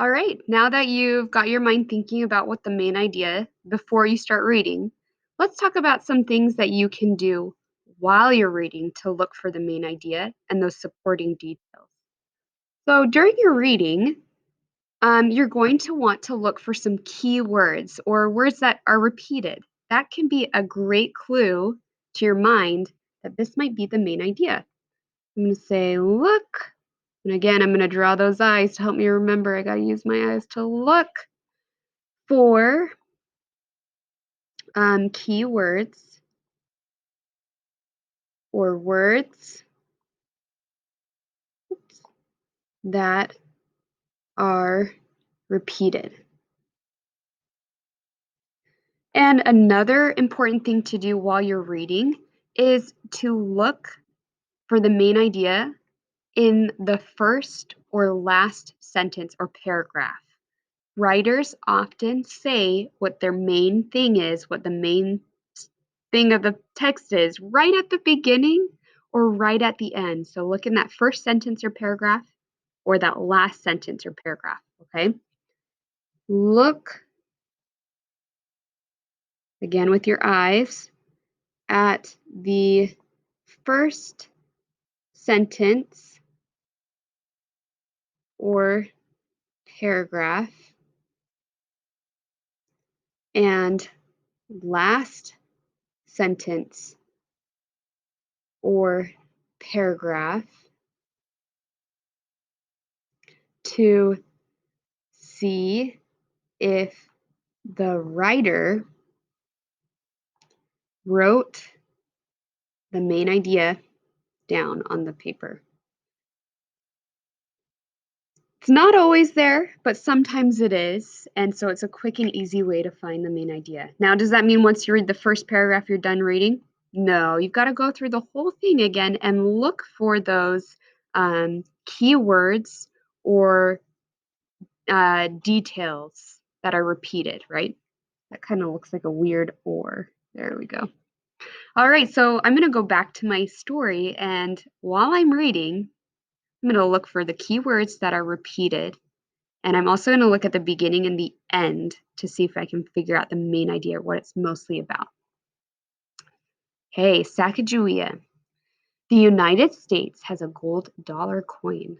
All right, now that you've got your mind thinking about what the main idea before you start reading, let's talk about some things that you can do while you're reading to look for the main idea and those supporting details. So during your reading, you're going to want to look for some key words or words that are repeated. That can be a great clue to your mind that this might be the main idea. I'm going to say, look. And again, I'm going to draw those eyes to help me remember. I got to use my eyes to look for keywords or words that are repeated. And another important thing to do while you're reading is to look for the main idea in the first or last sentence or paragraph. Writers often say what their main thing is, what the main thing of the text is, right at the beginning or right at the end. So look in that first sentence or paragraph or that last sentence or paragraph, okay? Look again with your eyes at the first sentence or paragraph and last sentence or paragraph to see if the writer wrote the main idea down on the paper. It's not always there, but sometimes it is, and so it's a quick and easy way to find the main idea. Now, does that mean once you read the first paragraph, you're done reading? No, you've got to go through the whole thing again and look for those keywords or details that are repeated, right? That kind of looks like a weird or. There we go. All right, so I'm going to go back to my story, and while I'm reading, I'm going to look for the keywords that are repeated, and I'm also going to look at the beginning and the end to see if I can figure out the main idea, what it's mostly about. Hey, Sacagawea. The United States has a gold dollar coin.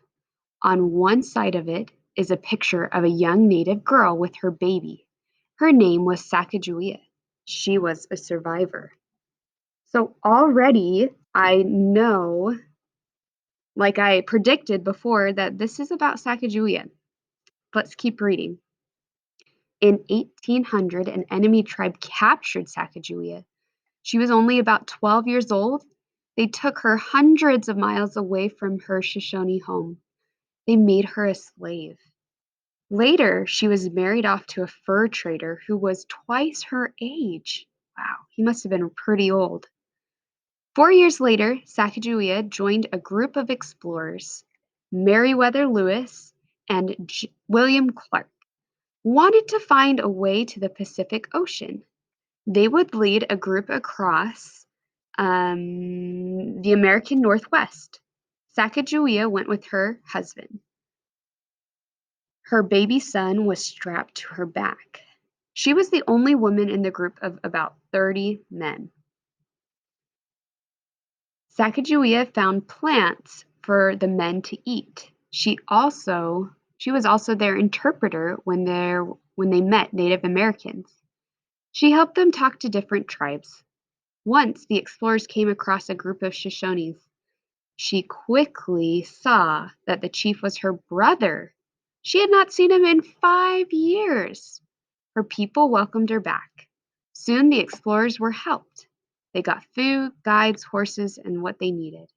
On one side of it is a picture of a young native girl with her baby. Her name was Sacagawea. She was a survivor. So already I know, like I predicted before, that this is about Sacagawea. Let's keep reading. In 1800, an enemy tribe captured Sacagawea. She was only about 12 years old. They took her hundreds of miles away from her Shoshone home. They made her a slave. Later, she was married off to a fur trader who was twice her age. Wow, he must have been pretty old. 4 years later, Sacagawea joined a group of explorers. Meriwether Lewis and William Clark wanted to find a way to the Pacific Ocean. They would lead a group across the American Northwest. Sacagawea went with her husband. Her baby son was strapped to her back. She was the only woman in the group of about 30 men. Sacagawea found plants for the men to eat. She was also their interpreter when they met Native Americans. She helped them talk to different tribes. Once the explorers came across a group of Shoshones. She quickly saw that the chief was her brother. She had not seen him in 5 years. Her people welcomed her back. Soon the explorers were helped. They got food, guides, horses, and what they needed.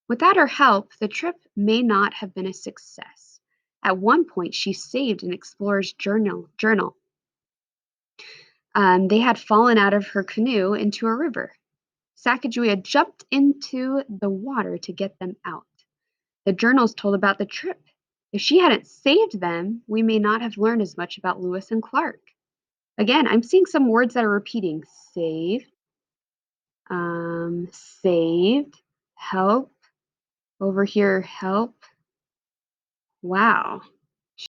Without her help, the trip may not have been a success. At one point, she saved an explorer's journal. They had fallen out of her canoe into a river. Sacagawea jumped into the water to get them out. The journals told about the trip. If she hadn't saved them, we may not have learned as much about Lewis and Clark. Again, I'm seeing some words that are repeating. Saved, help, over here, help. Wow,